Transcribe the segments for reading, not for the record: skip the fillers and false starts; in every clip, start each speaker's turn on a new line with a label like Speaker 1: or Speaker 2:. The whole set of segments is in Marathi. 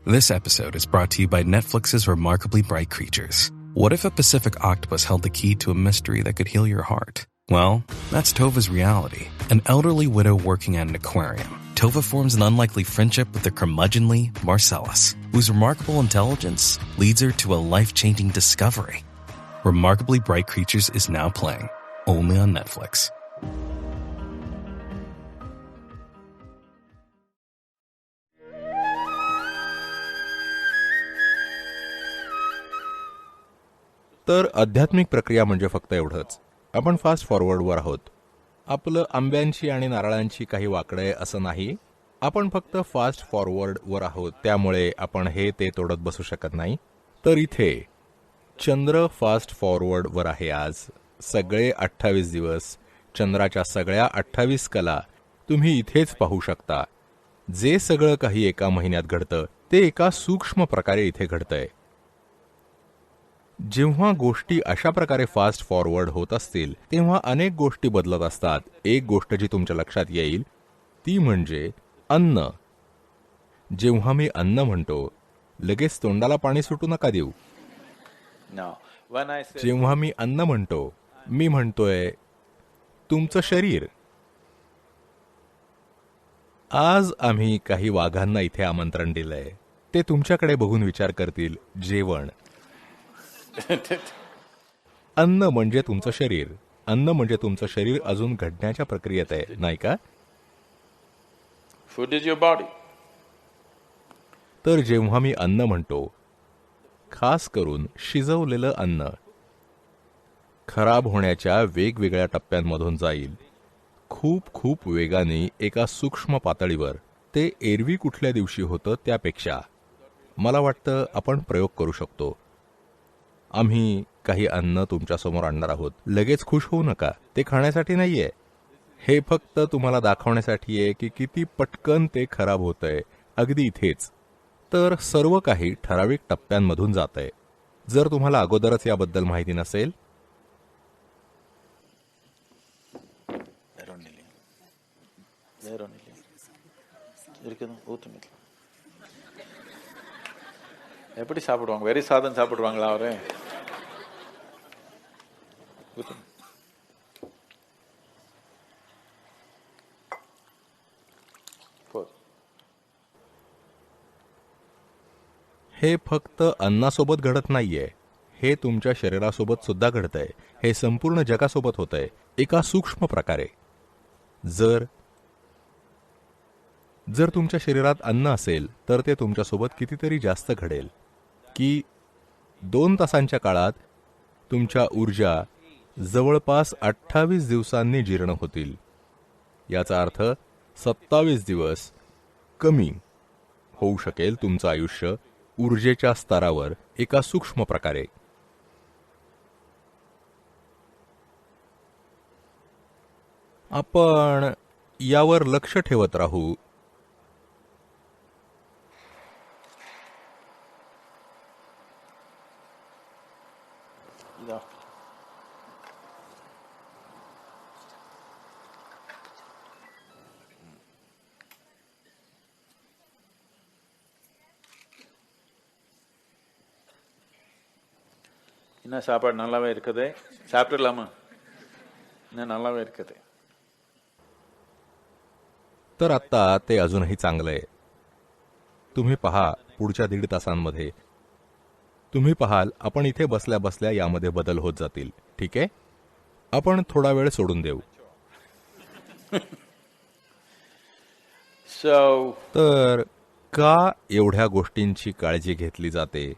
Speaker 1: This episode is brought to you by Netflix's Remarkably Bright Creatures. What if a Pacific octopus held the key to a mystery that could heal your heart? Well, that's Tova's reality. An elderly widow working at an aquarium. Tova forms an unlikely friendship with the curmudgeonly Marcellus, whose remarkable intelligence leads her to a life-changing discovery. Remarkably Bright Creatures is now playing, only on Netflix.
Speaker 2: तर आध्यात्मिक प्रक्रिया म्हणजे फक्त एवढंच. आपण फास्ट फॉरवर्डवर आहोत. आपलं आंब्यांची आणि नारळांची काही वाकडं आहे असं नाही. आपण फक्त फास्ट फॉरवर्डवर आहोत, त्यामुळे आपण हे ते तोडत बसू शकत नाही. तर इथे चंद्र फास्ट फॉरवर्डवर आहे आज. सगळे 28 दिवस, चंद्राच्या सगळ्या 28 कला तुम्ही इथेच पाहू शकता. जे सगळं काही एका महिन्यात घडतं ते एका सूक्ष्म प्रकारे इथे घडतंय. जेव्हा गोष्टी अशा प्रकारे फास्ट फॉरवर्ड होत असतील तेव्हा अनेक गोष्टी बदलत असतात. एक गोष्ट जी तुमच्या लक्षात येईल ती म्हणजे अन्न. जेव्हा मी अन्न म्हणतो लगेच तोंडाला पाणी सुटू नका देऊ. जेव्हा मी अन्न म्हणतो मी म्हणतोय तुमचं शरीर. आज आम्ही काही वाघांना इथे आमंत्रण दिलंय. ते तुमच्याकडे बघून विचार करतील जेवण. अन्न म्हणजे तुमचं शरीर. अन्न म्हणजे तुमचं शरीर अजून घडण्याच्या प्रक्रियेत आहे, नाही का?
Speaker 3: Food is your body.
Speaker 2: तर जेव्हा मी अन्न म्हणतो, खास करून शिजवलेलं अन्न खराब होण्याच्या वेगवेगळ्या टप्प्यांमधून जाईल. खूप खूप वेगाने एका सूक्ष्म पातळीवर. ते एरवी कुठल्या दिवशी होतं त्यापेक्षा. मला वाटतं आपण प्रयोग करू शकतो. आम्ही काही अन्न तुमच्यासमोर आणणार आहोत. लगेच खुश होऊ नका. ते खाण्यासाठी नाहीये. हे फक्त तुम्हाला दाखवण्यासाठी आहे की किती पटकन ते खराब होतंय अगदी इथेच. तर सर्व काही ठराविक टप्प्यांमधून जातंय. जर तुम्हाला अगोदरच याबद्दल माहिती नसेल
Speaker 3: எப்படி சாப்பிடுவாங்க? வெறி சாதம் சாப்பிடுவாங்களா அவரு?
Speaker 2: हे फक्त अन्नासोबत घडत नाहीये. हे तुमच्या शरीरासोबत सुद्धा घडतंय. हे संपूर्ण जगासोबत होतंय एका सूक्ष्म प्रकारे. जर तुमच्या शरीरात अन्न असेल तर ते तुमच्यासोबत कितीतरी जास्त घडेल. की 2 तासांच्या काळात तुमच्या ऊर्जा जवळपास 28 दिवसांनी जीर्ण होतील. याचा अर्थ 27 दिवस कमी होऊ शकेल तुमचं आयुष्य ऊर्जेच्या स्तरावर एका सूक्ष्म प्रकारे. आपण यावर लक्ष ठेवत राहू.
Speaker 3: என்ன சாப்பாடு நல்லாவே இருக்குது, சாப்பிட்டுலாமா? என்ன நல்லாவே இருக்குது.
Speaker 2: तर आता ते अजूनही चांगलं आहे. तुम्ही पहा पुढच्या 1.5 तासांमध्ये तुम्ही पाहाल आपण इथे बसल्या बसल्या यामध्ये बदल होत जातील. ठीक आहे, आपण थोडा वेळ सोडून देऊ. तर का एवढ्या गोष्टींची काळजी घेतली जाते?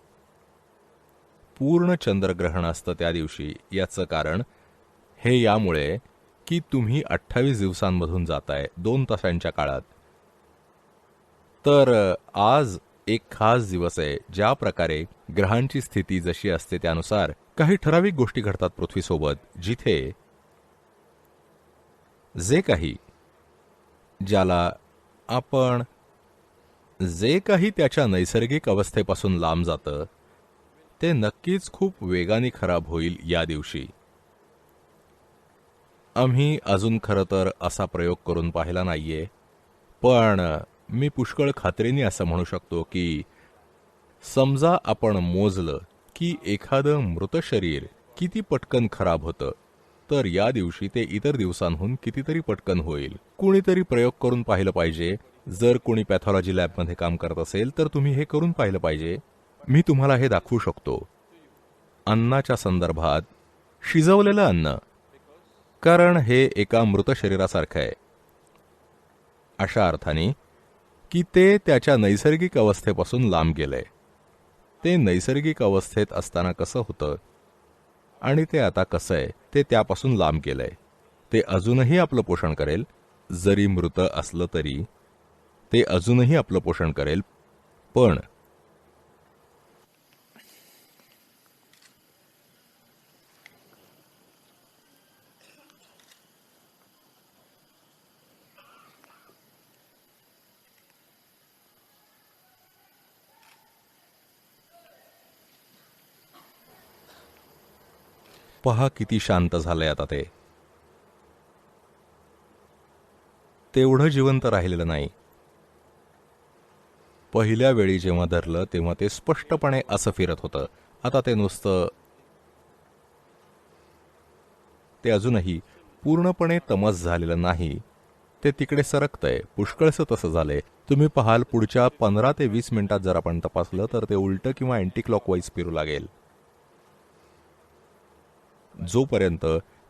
Speaker 2: पूर्ण चंद्रग्रहण असतं त्या दिवशी. याचं कारण हे यामुळे की तुम्ही 28 दिवसांमधून जाताय 2 तासांच्या काळात. तर आज एक खास दिवस आहे. ज्या प्रकारे ग्रहांची स्थिती जशी असते त्यानुसार काही ठराविक गोष्टी घडतात पृथ्वीसोबत, जिथे जे काही त्याच्या नैसर्गिक अवस्थेपासून लांब जातं ते नक्कीच खूप वेगाने खराब होईल या दिवशी. आम्ही अजून खरं तर असा प्रयोग करून पाहिला नाहीये, पण मी पुष्कळ खात्रीने असं म्हणू शकतो की समजा आपण मोजलं की एखादं मृत शरीर किती पटकन खराब होतं, तर या दिवशी ते इतर दिवसांहून कितीतरी पटकन होईल. कुणीतरी प्रयोग करून पाहिलं पाहिजे. जर कोणी पॅथॉलॉजी लॅबमध्ये काम करत असेल तर तुम्ही हे करून पाहिलं पाहिजे. मी तुम्हाला हे दाखवू शकतो. अन्नाच्या संदर्भात शिजवलेलं अन्न, कारण हे एका मृत शरीरासारखं आहे, अशा अर्थाने की ते त्याच्या नैसर्गिक अवस्थेपासून लांब गेलंय. ते नैसर्गिक अवस्थेत असताना कसं होतं आणि ते आता कसं आहे ते त्यापासून लांब गेलंय. ते अजूनही आपलं पोषण करेल, जरी मृत असलं तरी ते अजूनही आपलं पोषण करेल. पण पहा किती शांत झालंय आता ते. तेवढं जिवंत राहिलेलं नाही. पहिल्या वेळी जेव्हा धरलं तेव्हा ते स्पष्टपणे असं फिरत होतं. आता ते नुसतं, ते अजूनही पूर्णपणे तमस झालेलं नाही. ते तिकडे सरकतंय. पुष्कळसं तसं झालंय. तुम्ही पाहाल पुढच्या 15 ते 20 मिनिटात जर आपण तपासलं तर ते उलटं किंवा अँटी क्लॉकवाईज फिरू लागेल. जोपर्यंत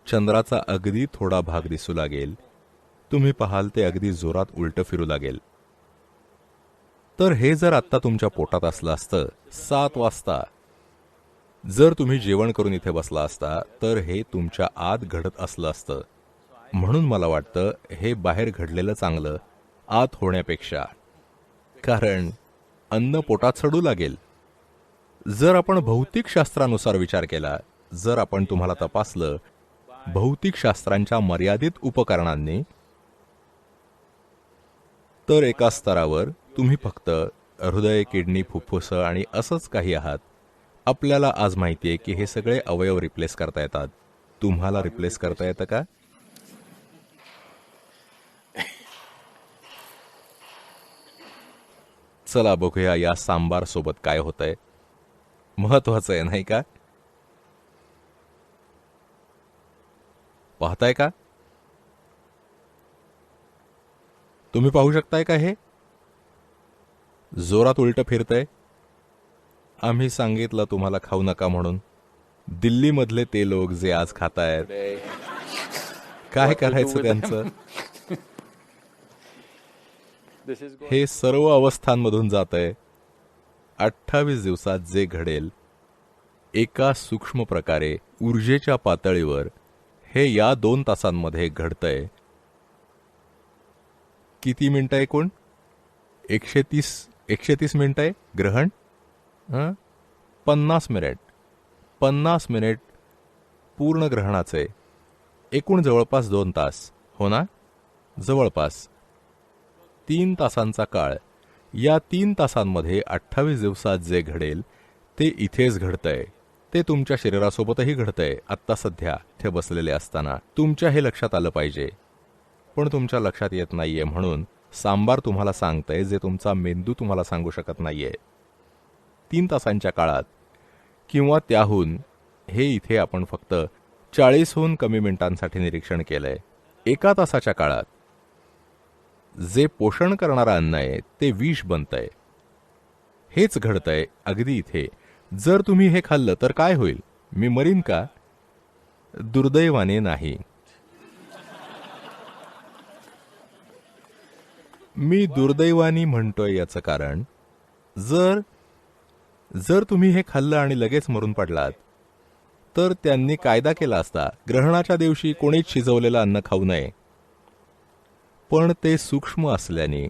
Speaker 2: चंद्राचा अगदी थोडा भाग दिसू लागेल, तुम्ही पाहाल ते अगदी जोरात उलटं फिरू लागेल. तर हे जर आत्ता तुमच्या पोटात असलं असतं 7 वाजता, जर तुम्ही जेवण करून इथे बसला असता, तर हे तुमच्या आत घडत असलं असतं. म्हणून मला वाटतं हे बाहेर घडलेलं चांगलं आत होण्यापेक्षा, कारण अन्न पोटात सडू लागेल. जर आपण भौतिकशास्त्रानुसार विचार केला, जर आपण तुम्हाला तपासलं भौतिकशास्त्रांच्या मर्यादित उपकरणांनी, तर एका स्तरावर तुम्ही फक्त हृदय, किडनी, फुफ्फुसं आणि असंच काही आहात. आपल्याला आज माहिती आहे की हे सगळे अवयव रिप्लेस करता येतात. तुम्हाला रिप्लेस करता येतं का? चला बघूया या सांबार सोबत काय होतंय. महत्वाचं आहे नाही का? पाहताय का? तुम्ही पाहू शकताय का? हे जोरात उलट फिरतंय. आम्ही सांगितलं तुम्हाला खाऊ नका म्हणून. दिल्लीमधले ते लोक जे आज खातायत, काय करायचं त्यांचं? हे सर्व अवस्थांमधून जातंय. 28 दिवसात जे घडेल एका सूक्ष्म प्रकारे ऊर्जेच्या पातळीवर, हे या 2 तासांमध्ये घडतंय. किती मिनिटं एकूण? 130 मिनिटं आहे ग्रहण. 50 मिनिट 50 मिनिट पूर्ण ग्रहणाचे. एकूण जवळपास 2 तास, हो ना? जवळपास 3 तासांचा काळ. या 3 तासांमध्ये 28 दिवसात जे घडेल ते इथेच घडतंय. ते तुमच्या शरीरासोबतही घडतंय. आत्ता सध्या इथे बसलेले असताना तुमच्या हे लक्षात आलं पाहिजे. पण तुमच्या लक्षात येत नाहीये, म्हणून सांबार तुम्हाला सांगतंय जे तुमचा मेंदू तुम्हाला सांगू शकत नाहीये. 3 तासांच्या काळात किंवा त्याहून हे इथे आपण फक्त 40हून कमी मिनिटांसाठी निरीक्षण केलंय. 1 तासाच्या काळात जे पोषण करणारं अन्न आहे ते विष बनतंय. हेच घडतंय अगदी इथे. जर तुम्ही हे खाल्लं तर काय होईल? मी मरीन का? दुर्दैवाने नाही. मी दुर्दैवानी म्हणतोय याचं कारण, जर तुम्ही हे खाल्लं आणि लगेच मरून पडलात तर त्यांनी कायदा केला असता ग्रहणाच्या दिवशी कोणीच शिजवलेलं अन्न खाऊ नये. पण ते सूक्ष्म असल्याने